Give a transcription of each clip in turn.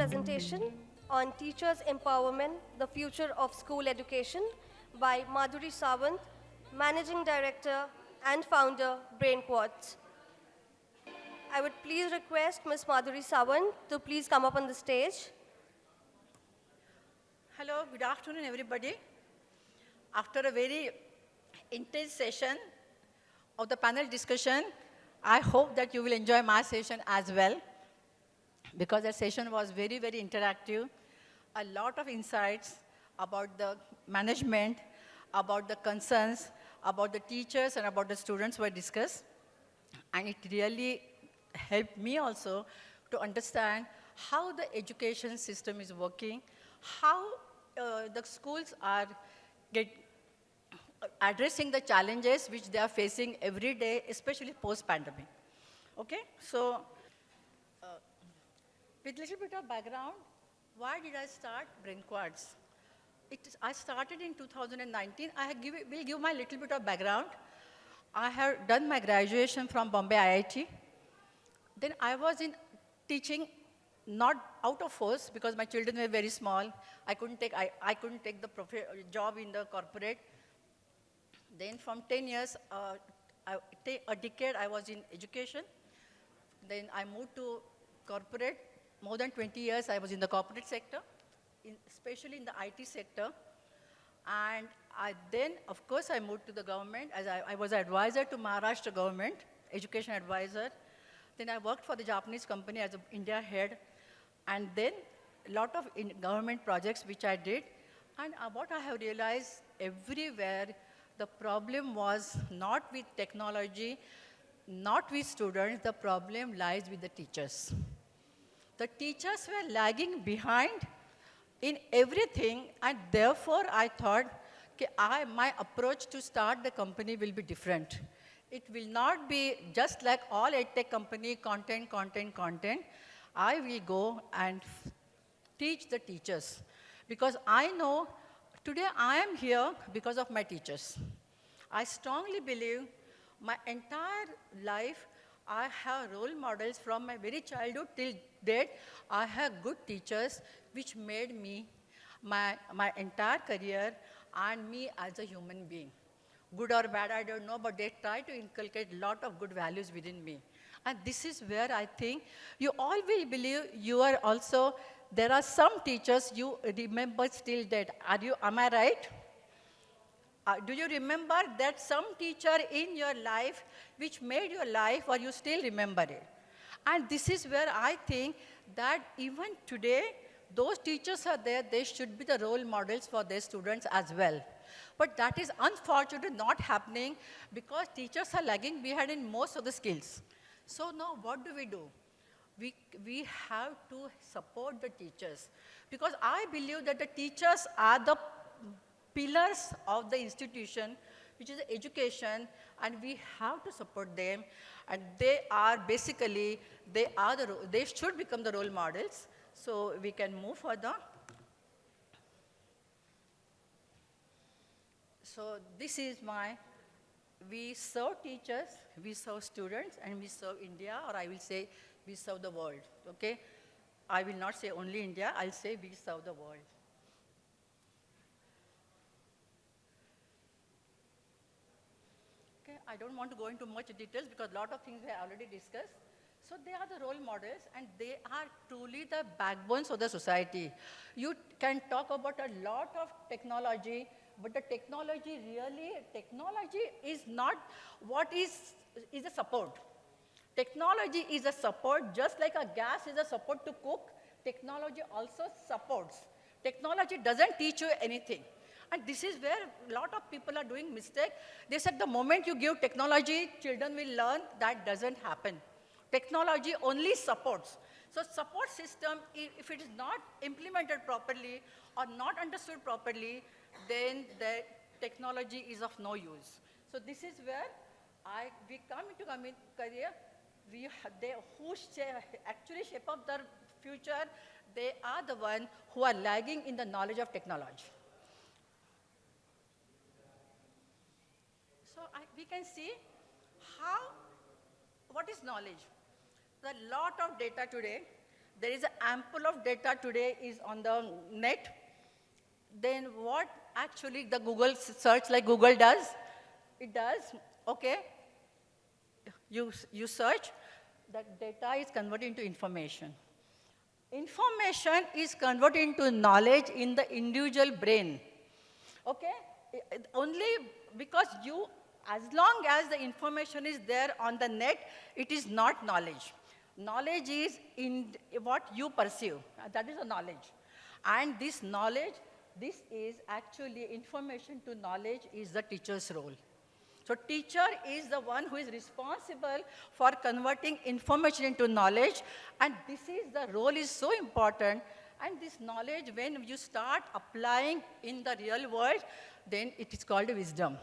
presentation on Teachers Empowerment, the Future of School Education by Madhuri Sawant, Managing Director and Founder, Brainquartz. I would please request Ms. Madhuri Sawant to please come up on the stage. Hello, good afternoon, everybody. After a very intense session of the panel discussion, I hope that you will enjoy my session as well, because that session was very, very interactive. A lot of insights about the management, about the concerns, about the teachers, and about the students were discussed. And it really helped me also to understand how the education system is working, how the schools are addressing the challenges which they are facing every day, especially post-pandemic. Okay, so with a little bit of background, why did I start Brainquartz? I started in 2019. Will give my little bit of background. I have done my graduation from Bombay IIT. Then I was in teaching, not out of force, because my children were very small. I couldn't take the job in the corporate. Then from 10 years, a decade I was in education. Then I moved to corporate. More than 20 years I was in the corporate sector, especially in the IT sector. And then, of course, I moved to the government as I was an advisor to Maharashtra government, education advisor. Then I worked for the Japanese company as an India head. And then a lot of government projects which I did. And what I have realized everywhere, the problem was not with technology, not with students, the problem lies with the teachers. The teachers were lagging behind in everything, and therefore I thought, my approach to start the company will be different. It will not be just like all edtech company, content. I will go and teach the teachers. Because I know today I am here because of my teachers. I strongly believe my entire life I have role models from my very childhood till date. I have good teachers which made me, my entire career and me as a human being. Good or bad, I don't know, but they try to inculcate a lot of good values within me. And this is where I think you all will believe you are also, there are some teachers you remember still dead. Am I right? Do you remember that some teacher in your life which made your life, or you still remember it? And this is where I think that even today, those teachers are there, they should be the role models for their students as well. But that is unfortunately not happening because teachers are lagging behind in most of the skills. So now what do? We have to support the teachers, because I believe that the teachers are the pillars of the institution, which is education, and we have to support them. And they are basically, they should become the role models. So we can move further. So this is we serve teachers, we serve students, and we serve India, or I will say we serve the world, okay? I will not say only India, I'll say we serve the world. Okay, I don't want to go into much details because a lot of things we have already discussed. So they are the role models, and they are truly the backbones of the society. You can talk about a lot of technology, but the technology is not what is a support. Technology is a support, just like a gas is a support to cook, technology also supports. Technology doesn't teach you anything. And this is where a lot of people are doing mistake. They said the moment you give technology, children will learn. That doesn't happen. Technology only supports. So support system, if it is not implemented properly or not understood properly, then the technology is of no use. So this is where we come into career. Who actually shape up their future, they are the ones who are lagging in the knowledge of technology. So we can see what is knowledge. There are a lot of data today. there is an ample of data today is on the net. Then what actually the Google search like Google does? It does, okay, you search, that data is converted into information. Information is converted into knowledge in the individual brain. Okay? Only because you, as long as the information is there on the net, it is not knowledge. Knowledge is in what you perceive. That is a knowledge. And this knowledge, this is actually information to knowledge is the teacher's role. So teacher is the one who is responsible for converting information into knowledge, and this is the role is so important. And this knowledge, when you start applying in the real world, then it is called wisdom.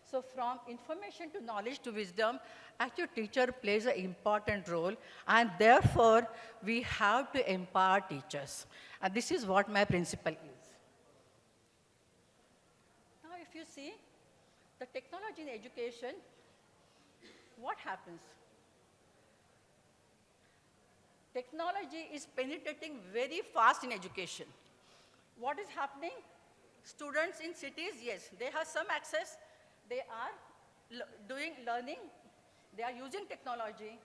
So from information to knowledge to wisdom, actually teacher plays an important role, and therefore we have to empower teachers. And this is what my principle is. Now if you see, the technology in education, what happens? Technology is penetrating very fast in education. What is happening? Students in cities, yes, they have some access. They are doing learning. They are using technology.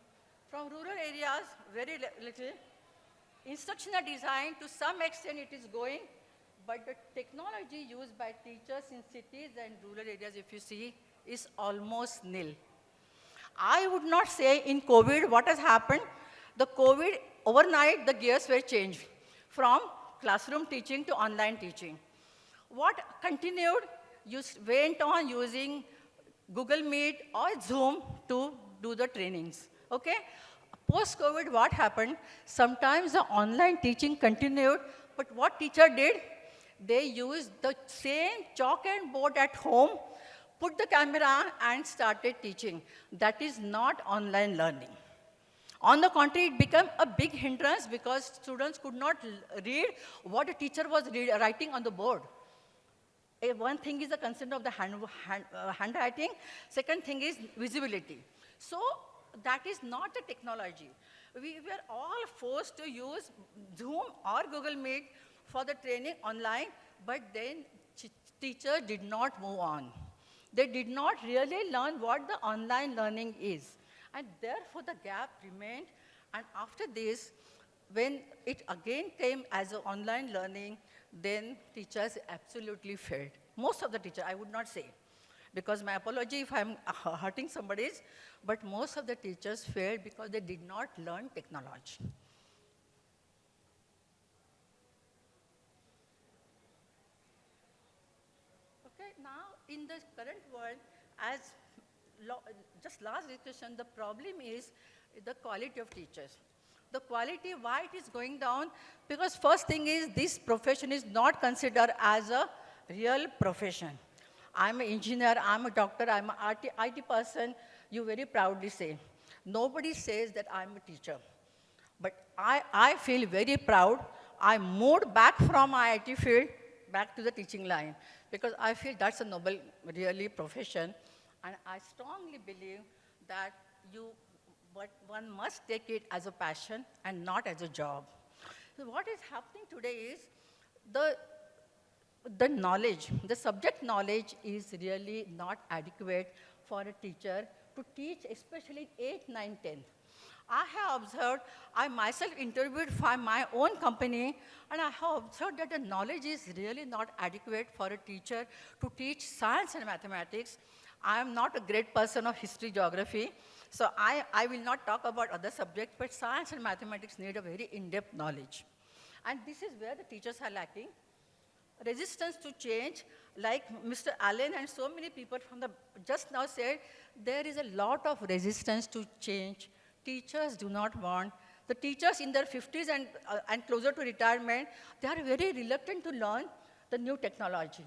From rural areas, very little. Instructional design, to some extent it is going, but the technology used by teachers in cities and rural areas, if you see, is almost nil. I would not say in COVID what has happened. The COVID, overnight, the gears were changed from classroom teaching to online teaching. What continued? You went on using Google Meet or Zoom to do the trainings, okay? Post-COVID, what happened? Sometimes the online teaching continued, but what teacher did? They used the same chalk and board at home, put the camera and started teaching. That is not online learning. On the contrary, it became a big hindrance because students could not read what the teacher was writing on the board. One thing is the concern of the handwriting. Second thing is visibility. So that is not the technology. We were all forced to use Zoom or Google Meet for the training online, but then teachers did not move on. They did not really learn what the online learning is. And therefore the gap remained. And after this, when it again came as an online learning, then teachers absolutely failed. Most of the teachers, I would not say, because my apology if I'm hurting somebody's, but most of the teachers failed because they did not learn technology. Okay, now in the current world, as just last discussion, the problem is the quality of teachers. The quality, why it is going down? Because first thing is this profession is not considered as a real profession. I'm an engineer, I'm a doctor, I'm an IT person, you very proudly say. Nobody says that I'm a teacher. But I feel very proud. I moved back from my IT field back to the teaching line because I feel that's a noble, really, profession. And I strongly believe that but one must take it as a passion and not as a job. So what is happening today is the knowledge, the subject knowledge is really not adequate for a teacher to teach, especially in 8th, 9th, 10th. I have observed, I myself interviewed for my own company, and I have observed that the knowledge is really not adequate for a teacher to teach science and mathematics. I am not a great person of history, geography, so I will not talk about other subjects, but science and mathematics need a very in-depth knowledge. And this is where the teachers are lacking. Resistance to change, like Mr. Allen and so many people from the just now said, there is a lot of resistance to change. Teachers do not want. The teachers in their 50s and closer to retirement, they are very reluctant to learn the new technology.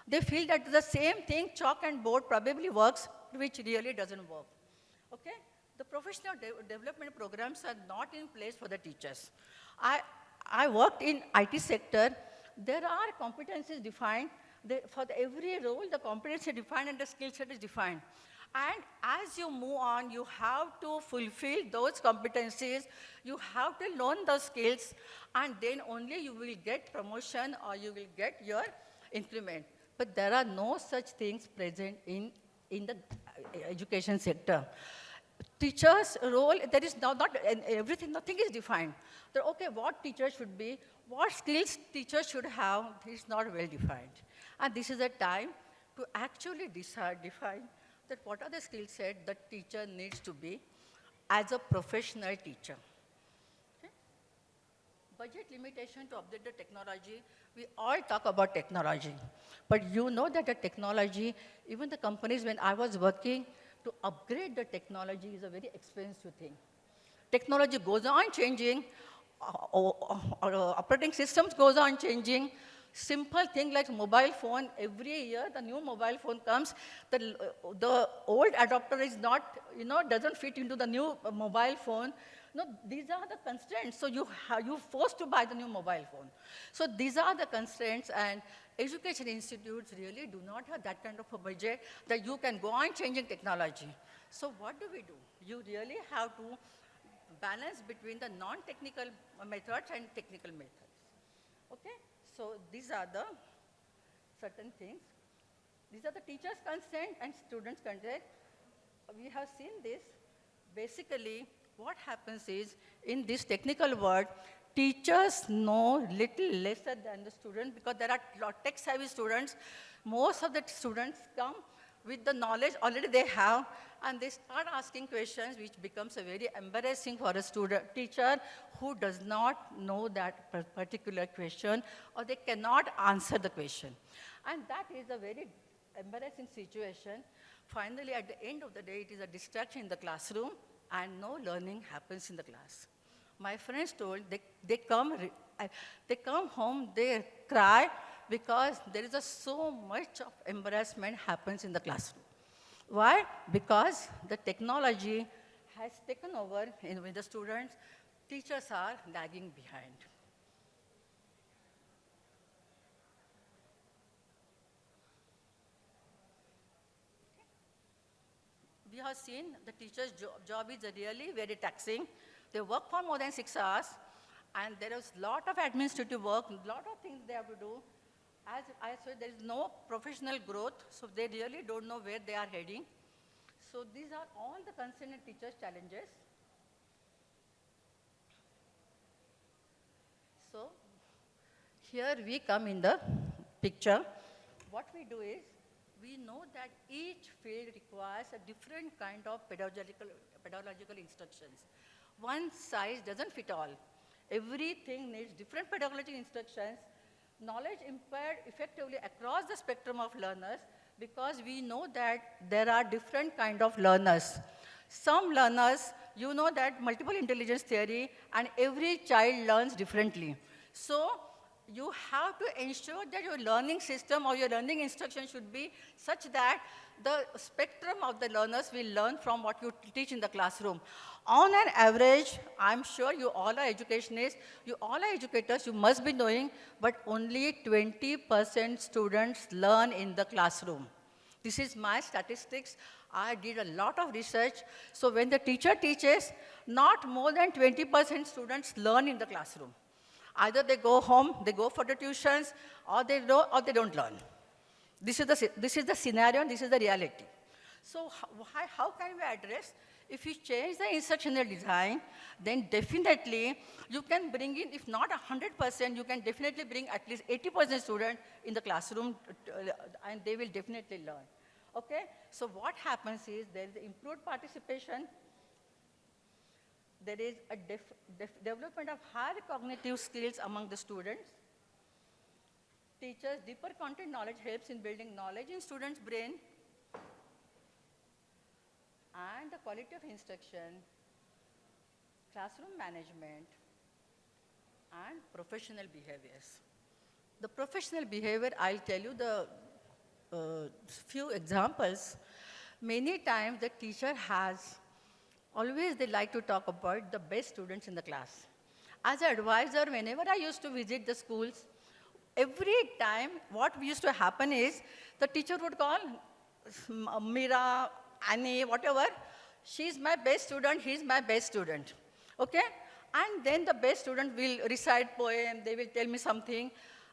They feel that the same thing, chalk and board, probably works, which really doesn't work. Okay? The professional development programs are not in place for the teachers. I worked in IT sector. There are competencies defined. For every role, the competency is defined and the skill set is defined. And as you move on, you have to fulfill those competencies, you have to learn those skills, and then only you will get promotion or you will get your increment. But there are no such things present in the education sector. Teachers' role, there is not everything, nothing is defined. That, okay, what teachers should be, what skills teachers should have, is not well defined. And this is a time to actually define that what are the skill set that teacher needs to be as a professional teacher. Okay? Budget limitation to update the technology. We all talk about technology, but you know that the technology, even the companies when I was working, to upgrade the technology is a very expensive thing. Technology goes on changing, operating systems goes on changing. Simple thing like mobile phone, every year the new mobile phone comes, the old adapter is not, doesn't fit into the new mobile phone. No, these are the constraints. So you're forced to buy the new mobile phone. So these are the constraints, and education institutes really do not have that kind of a budget that you can go on changing technology. So what do? You really have to balance between the non-technical methods and technical methods. Okay? So these are the certain things. These are the teachers' consent and students' consent. We have seen this. Basically, what happens is, in this technical world, teachers know little lesser than the students because there are tech-savvy students. Most of the students come with the knowledge already they have, and they start asking questions, which becomes a very embarrassing for a teacher who does not know that particular question, or they cannot answer the question. And that is a very embarrassing situation. Finally, at the end of the day, it is a distraction in the classroom, and no learning happens in the class. My friends told they come home, they cry because there is so much of embarrassment happens in the classroom. Why? Because the technology has taken over with the students. Teachers are lagging behind. We have seen the teacher's job is really very taxing. They work for more than 6 hours, and there is a lot of administrative work, a lot of things they have to do. As I said, there is no professional growth, so they really don't know where they are heading. So these are all the concerned teachers' challenges. So here we come in the picture. What we do is, we know that each field requires a different kind of pedagogical instructions. One size doesn't fit all. Everything needs different pedagogical instructions. Knowledge impaired effectively across the spectrum of learners, because we know that there are different kind of learners. Some learners, you know that multiple intelligence theory, and every child learns differently. So you have to ensure that your learning system or your learning instruction should be such that the spectrum of the learners will learn from what you teach in the classroom. On an average, I'm sure you all are educationists, you all are educators, you must be knowing, but only 20% students learn in the classroom. This is my statistics. I did a lot of research. So when the teacher teaches, not more than 20% students learn in the classroom. Either they go home, they go for the tuitions, or they don't learn. This is the scenario, and this is the reality. So how can we address? If you change the instructional design, then definitely you can bring in, if not 100%, you can definitely bring at least 80% students in the classroom, and they will definitely learn. Okay? So what happens is there is improved participation. There is a development of higher cognitive skills among the students. Teachers' deeper content knowledge helps in building knowledge in students' brain. And the quality of instruction, classroom management, and professional behaviors. The professional behavior, I'll tell you the few examples. Many times the teacher has, always they like to talk about the best students in the class. As an advisor, whenever I used to visit the schools, every time what used to happen is the teacher would call Mira, Annie, whatever. She's my best student, he's my best student. Okay? And then the best student will recite poem, they will tell me something.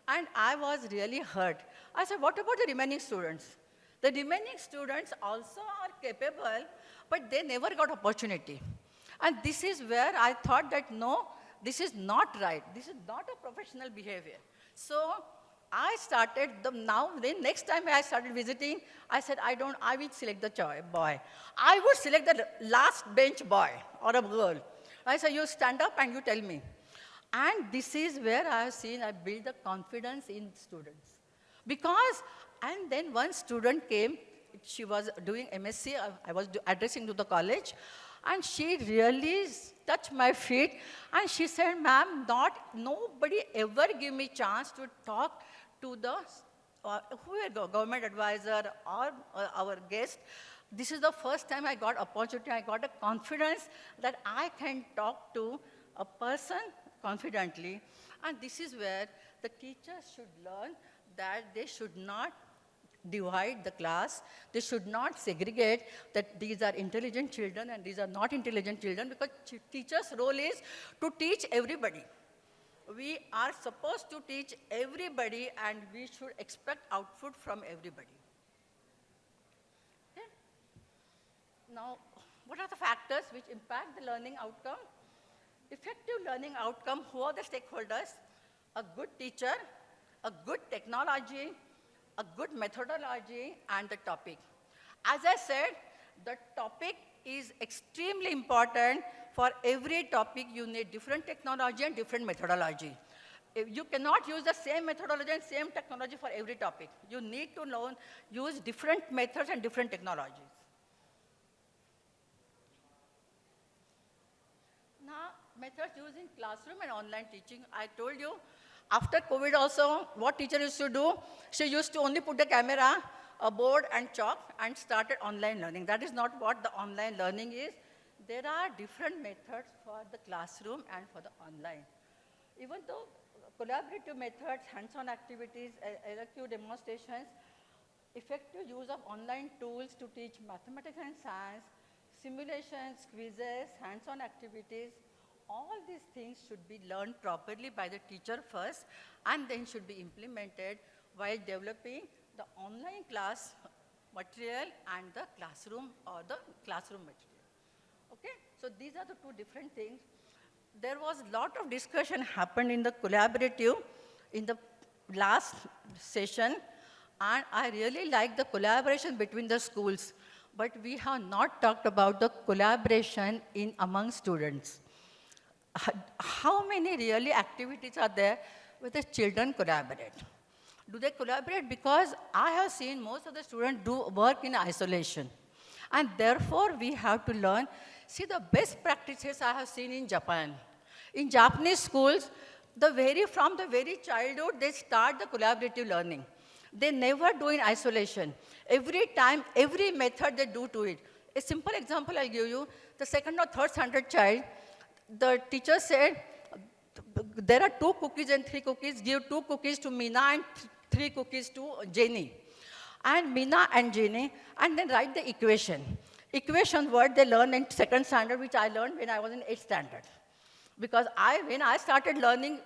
And I was really hurt. I said, what about the remaining students? The remaining students also are capable, but they never got opportunity. And this is where I thought that no, this is not right. This is not a professional behavior. So I started, the next time I started visiting, I said, I will select the boy. I would select the last bench boy or a girl. I said, you stand up and you tell me. And this is where I have seen I build the confidence in students. Because, and then one student came, she was doing MSc, I was addressing to the college, and she really touched my feet, and she said, ma'am, nobody ever give me chance to talk to the government advisor or our guest. This is the first time I got opportunity, I got a confidence that I can talk to a person confidently. And this is where the teachers should learn that they should not divide the class. They should not segregate that these are intelligent children and these are not intelligent children, because teacher's role is to teach everybody. We are supposed to teach everybody and we should expect output from everybody. Okay? Now, what are the factors which impact the learning outcome? Effective learning outcome, who are the stakeholders? A good teacher, a good technology, a good methodology, and the topic. As I said, the topic is extremely important. For every topic, you need different technology and different methodology. You cannot use the same methodology and same technology for every topic. You need to use different methods and different technologies. Now, methods used in classroom and online teaching. I told you, after COVID also, what teacher used to do? She used to only put the camera, a board, and chalk, and started online learning. That is not what the online learning is. There are different methods for the classroom and for the online. Even though collaborative methods, hands-on activities, elective demonstrations, effective use of online tools to teach mathematics and science, simulations, quizzes, hands-on activities, all these things should be learned properly by the teacher first, and then should be implemented while developing the online class material and the classroom or the classroom material. Okay? So these are the two different things. There was a lot of discussion happened in the collaborative in the last session, and I really like the collaboration between the schools, but we have not talked about the collaboration among students. How many really activities are there where the children collaborate? Do they collaborate? Because I have seen most of the students do work in isolation. And therefore, we have to learn. See, the best practices I have seen in Japan. In Japanese schools, from the very childhood, they start the collaborative learning. They never do in isolation. Every time, every method they do to it. A simple example I'll give you. The second or third standard child, the teacher said, there are 2 cookies and 3 cookies. Give 2 cookies to Meena and 3 cookies to Jenny. And Meena and Jenny, and then write the equation. Equation word they learn in 2nd standard, which I learned when I was in 8th standard. Because when I started learning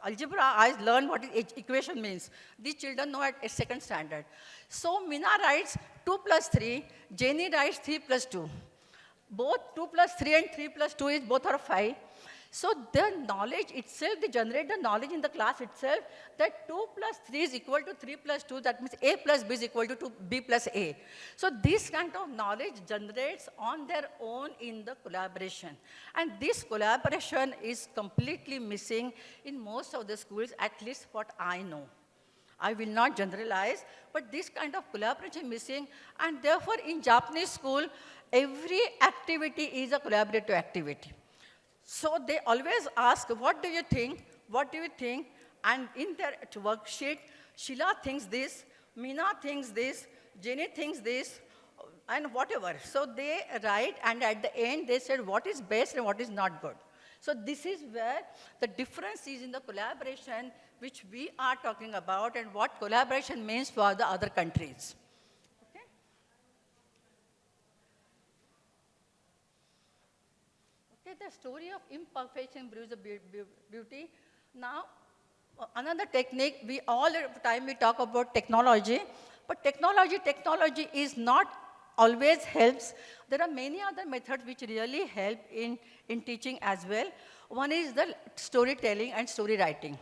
algebra, I learned what equation means. These children know at 2nd standard. So Meena writes 2 plus 3, Jenny writes 3 plus 2. Both 2 plus 3 and 3 plus 2 is both are 5. So the knowledge itself, they generate the knowledge in the class itself that 2 plus 3 is equal to 3 plus 2. That means A plus B is equal to B plus A. So this kind of knowledge generates on their own in the collaboration. And this collaboration is completely missing in most of the schools, at least what I know. I will not generalize, but this kind of collaboration is missing. And therefore, in Japanese school, every activity is a collaborative activity. So they always ask, what do you think? What do you think? And in their worksheet, Sheila thinks this, Meena thinks this, Jenny thinks this, and whatever. So they write, and at the end, they said what is best and what is not good. So this is where the difference is in the collaboration which we are talking about and what collaboration means for the other countries. Okay? the story of imperfection brews the beauty. Now, another technique, we all the time we talk about technology, but technology is not always helps. There are many other methods which really help in teaching as well. One is the storytelling and story writing.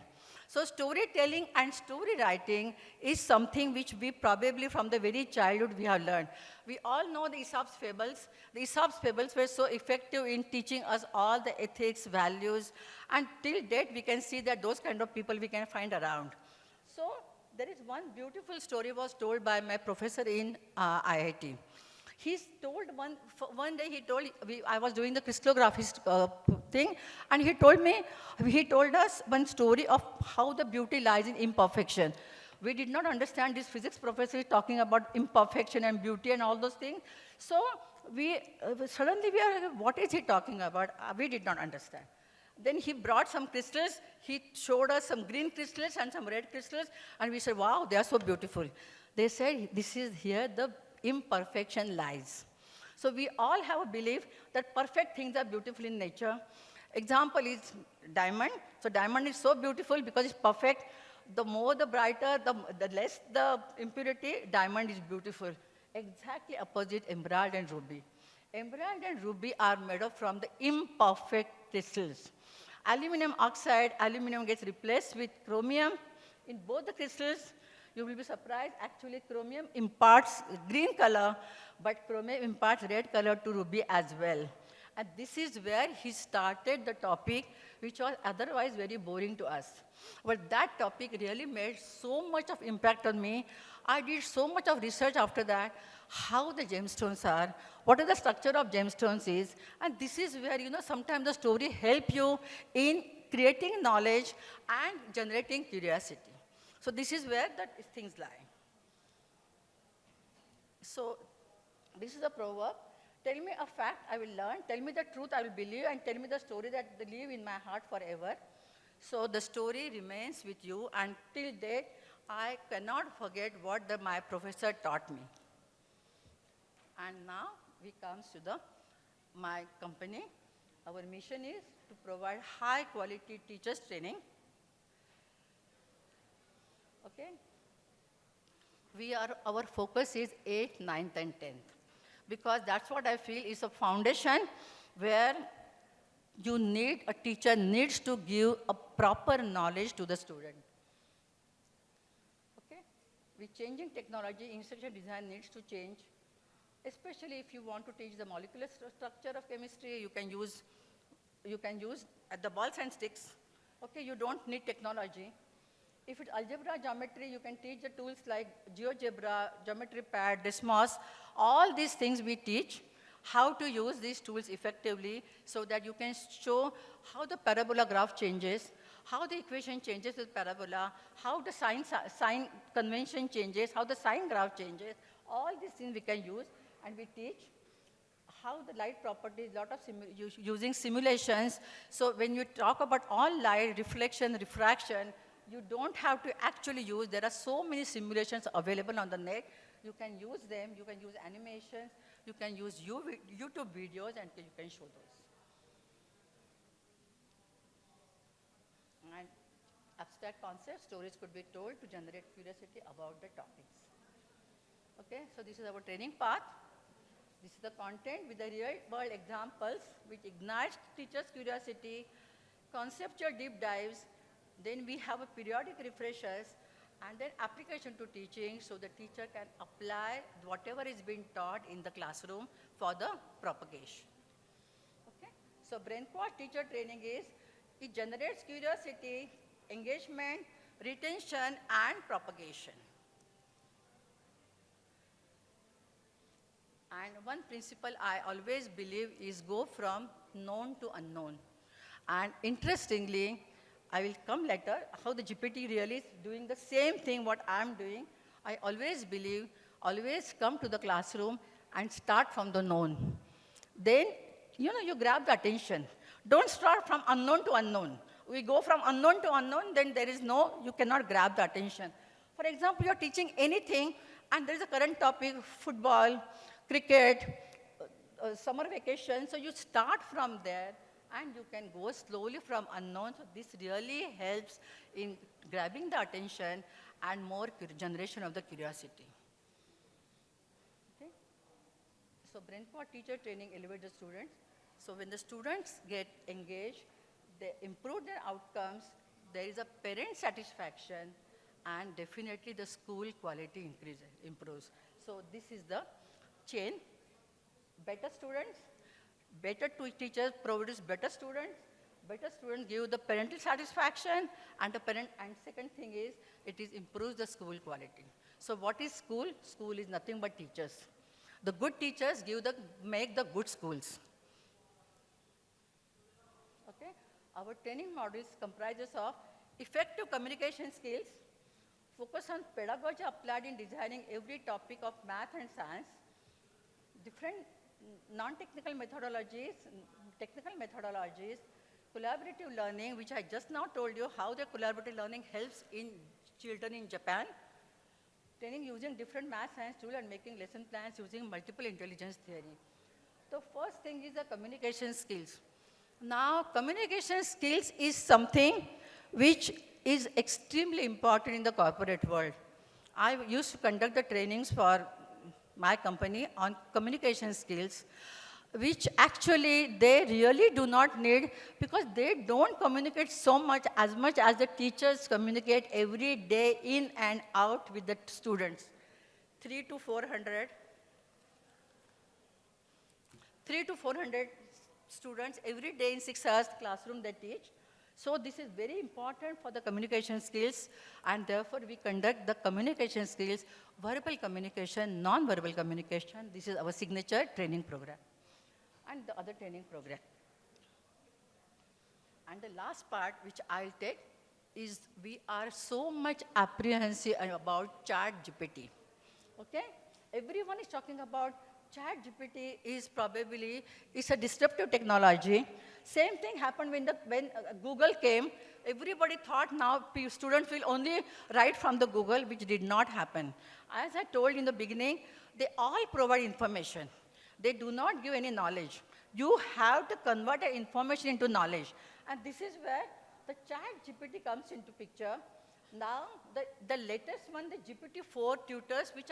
So storytelling and story writing is something which we probably from the very childhood we have learned. We all know the Aesop's fables. The Aesop's fables were so effective in teaching us all the ethics, values, and till date we can see that those kind of people we can find around. So there is one beautiful story was told by my professor in IIT. He's told one day he told, I was doing the crystallography thing, and he told us one story of how the beauty lies in imperfection. We did not understand this physics professor is talking about imperfection and beauty and all those things. So suddenly we are, what is he talking about? We did not understand. Then he brought some crystals. He showed us some green crystals and some red crystals, and we said, wow, they are so beautiful. They said, this is here the imperfection lies. So we all have a belief that perfect things are beautiful in nature. Example is diamond. So diamond is so beautiful because it's perfect. The more the brighter, the less the impurity, diamond is beautiful. Exactly opposite emerald and ruby. Emerald and ruby are made up from the imperfect crystals. Aluminum oxide, aluminum gets replaced with chromium in both the crystals. You will be surprised, actually chromium imparts green color, but chromium imparts red color to ruby as well. And this is where he started the topic, which was otherwise very boring to us. But that topic really made so much of impact on me. I did so much of research after that, how the gemstones are, what are the structure of gemstones is, and this is where, sometimes the story help you in creating knowledge and generating curiosity. So this is where things lie. So this is a proverb. Tell me a fact, I will learn. Tell me the truth, I will believe. And tell me the story that will live in my heart forever. So the story remains with you. And till date, I cannot forget what my professor taught me. And now we come to my company. Our mission is to provide high quality teachers training. Okay? Our focus is 8th, 9th, and 10th. Because that's what I feel is a foundation where a teacher needs to give a proper knowledge to the student. Okay? With changing technology, instruction design needs to change. Especially if you want to teach the molecular structure of chemistry, you can use the balls and sticks. Okay, you don't need technology. If it's algebra, geometry, you can teach the tools like GeoGebra, Geometry Pad, Desmos. All these things we teach, how to use these tools effectively so that you can show how the parabola graph changes, how the equation changes with parabola, how the sign convention changes, how the sign graph changes. All these things we can use, and we teach how the light properties, using simulations. So when you talk about all light, reflection, refraction, you don't have to actually use, there are so many simulations available on the net. You can use them, you can use animations, you can use YouTube videos, and you can show those. And abstract concepts, stories could be told to generate curiosity about the topics. Okay, so this is our training path. This is the content with the real-world examples which ignites teachers' curiosity, conceptual deep dives. Then we have a periodic refreshers, and then application to teaching so the teacher can apply whatever is being taught in the classroom for the propagation. Okay? So Brainquartz teacher training it generates curiosity, engagement, retention, and propagation. And one principle I always believe is go from known to unknown. And interestingly, I will come later, how the GPT really is doing the same thing what I'm doing. I always believe, always come to the classroom and start from the known. Then, you grab the attention. Don't start from unknown to unknown. We go from unknown to unknown, then you cannot grab the attention. For example, you're teaching anything, and there is a current topic, football, cricket, summer vacation. So you start from there, and you can go slowly from unknown. So this really helps in grabbing the attention and more generation of the curiosity. Okay? So Brainquartz teacher training elevates the students. So when the students get engaged, they improve their outcomes, there is a parent satisfaction, and definitely the school quality improves. So this is the chain. Better students, better teachers produce better students give the parental satisfaction, and second thing is, it is improves the school quality. So what is school? School is nothing but teachers. The good teachers make the good schools. Okay? Our training modules comprises of effective communication skills, focus on pedagogy applied in designing every topic of math and science, different non-technical methodologies, technical methodologies, collaborative learning, which I just now told you how the collaborative learning helps in children in Japan, training using different math science tools and making lesson plans using multiple intelligence theory. The first thing is the communication skills. Now, communication skills is something which is extremely important in the corporate world. I used to conduct the trainings for my company on communication skills, which actually they really do not need, because they don't communicate so much as the teachers communicate every day in and out with the students. 300 to 400 students every day in 6 hours classroom they teach. So this is very important for the communication skills, and therefore we conduct the communication skills, verbal communication, non-verbal communication. This is our signature training program and the other training program. And the last part which I'll take is we are so much apprehensive about ChatGPT. Okay? Everyone is talking about ChatGPT is a disruptive technology. Same thing happened when Google came. Everybody thought now students will only write from the Google, which did not happen. As I told in the beginning, they all provide information. They do not give any knowledge. You have to convert the information into knowledge. And this is where the ChatGPT comes into picture. Now, the latest one, the GPT-4 tutors, which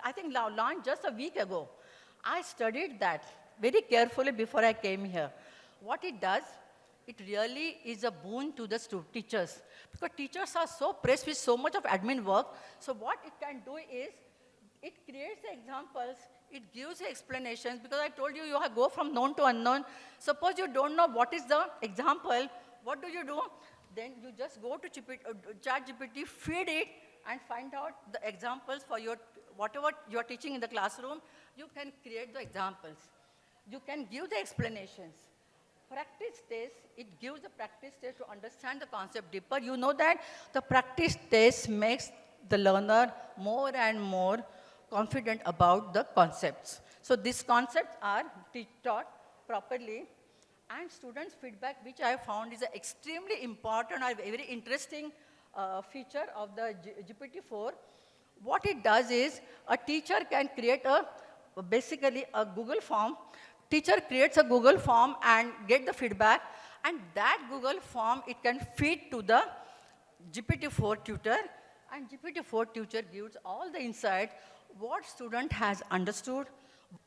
I think launched just a week ago. I studied that very carefully before I came here. What it does, it really is a boon to the teachers, because teachers are so pressed with so much of admin work. So what it can do is, it creates the examples, it gives the explanations, because I told you, you have go from known to unknown. Suppose you don't know what is the example, what do? Then you just go to ChatGPT, feed it, and find out the examples for whatever you're teaching in the classroom. You can create the examples. You can give the explanations. Practice test, it gives the practice test to understand the concept deeper. You know that the practice test makes the learner more and more confident about the concepts. So these concepts are taught properly, and students' feedback, which I found is an extremely important or very interesting feature of the GPT-4. What it does is, a teacher can create basically a Google form. Teacher creates a Google form and get the feedback, and that Google form, it can feed to the GPT-4 tutor, and GPT-4 tutor gives all the insight, what student has understood,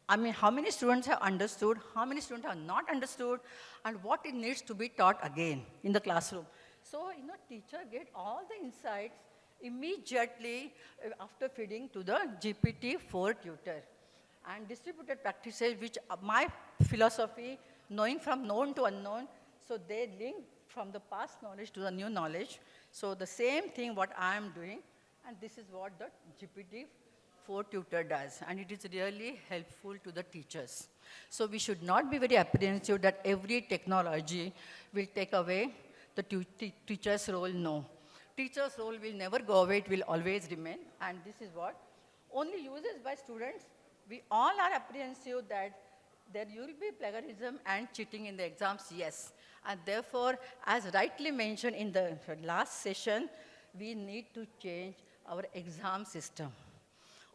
I mean, how many students have understood, how many students have not understood, and what it needs to be taught again in the classroom. So, teacher get all the insights immediately after feeding to the GPT-4 tutor. And distributed practices, which my philosophy, knowing from known to unknown, so they link from the past knowledge to the new knowledge. So the same thing what I am doing, and this is what the GPT-4 tutor does, and it is really helpful to the teachers. So we should not be very apprehensive that every technology will take away the teacher's role. No. Teacher's role will never go away, it will always remain, and this is what only uses by students. We all are apprehensive that there will be plagiarism and cheating in the exams, yes. And therefore, as rightly mentioned in the last session, we need to change our exam system.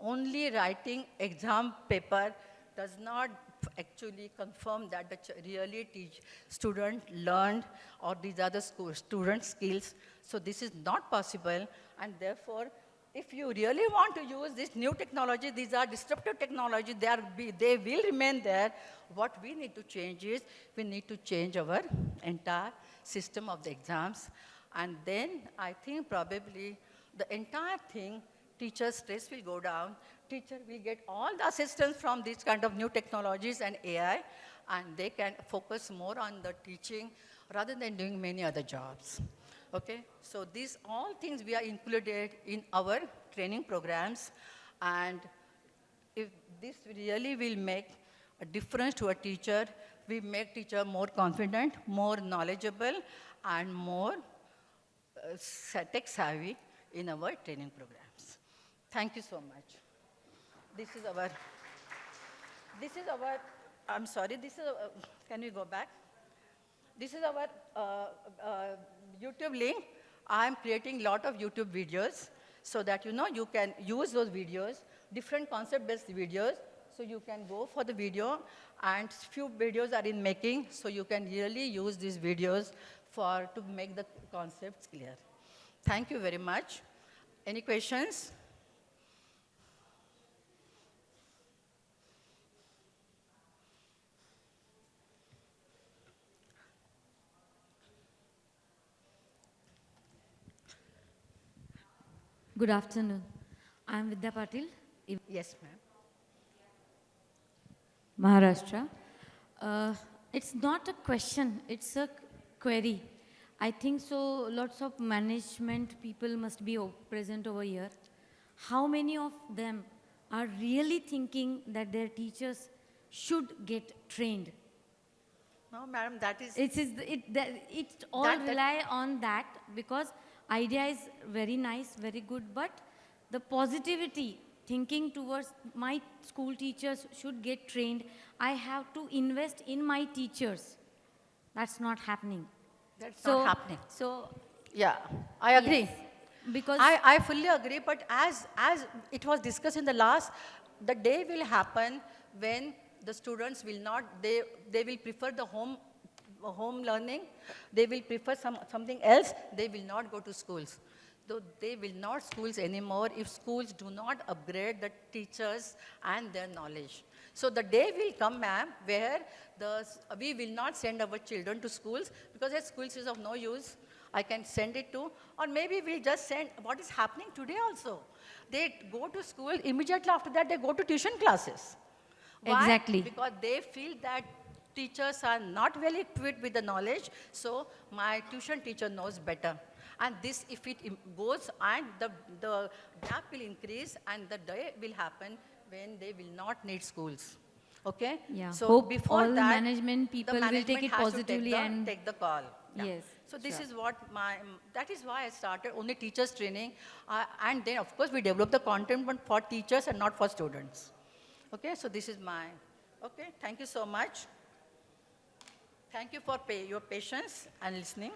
Only writing exam paper does not actually confirm that the really teach student learned or these are the student skills. So this is not possible, and therefore, if you really want to use this new technology, these are disruptive technology, they will remain there. What we need to change is, we need to change our entire system of the exams. And then I think probably the entire thing, teacher stress will go down, teacher will get all the assistance from these kind of new technologies and AI, and they can focus more on the teaching rather than doing many other jobs. Okay, so these all things we are included in our training programs, and if this really will make a difference to a teacher, we make teacher more confident, more knowledgeable, and more tech savvy in our training programs. Thank you so much. This is our, I'm sorry, can we go back? This is our YouTube link. I'm creating a lot of YouTube videos so that you can use those videos, different concept-based videos, so you can go for the video, and few videos are in making, so you can really use these videos to make the concepts clear. Thank you very much. Any questions? Good afternoon. I am Vidya Patil, Yes, ma'am. Maharashtra. It's not a question, it's a query. I think so lots of management people must be present over here. How many of them are really thinking that their teachers should get trained? No, madam, that is... It all rely on that, because idea is very nice, very good, but the positivity, thinking towards my school teachers should get trained, I have to invest in my teachers. That's not happening. That's not happening. So, yeah, I agree. yes, because I fully agree, but as it was discussed in the last, the day will happen when the students will not, they will prefer the home learning, they will prefer something else, they will not go to schools. Though they will not schools anymore if schools do not upgrade the teachers and their knowledge. So the day will come, ma'am, where we will not send our children to schools because their schools is of no use. I can send it to, or maybe we'll just send, what is happening today also. They go to school, immediately after that they go to tuition classes. Why? Exactly. Because they feel that teachers are not well equipped with the knowledge, so my tuition teacher knows better. And this, if it goes, and the gap will increase, and the day will happen when they will not need schools. Okay? yeah, So hope before all that, management people the will management take it has to positively and take the call. Yeah. yes. So this sure. is what that is why I started only teachers training. And then, of course, we develop the content but for teachers and not for students. Okay, so this is okay, thank you so much. Thank you for your patience and listening.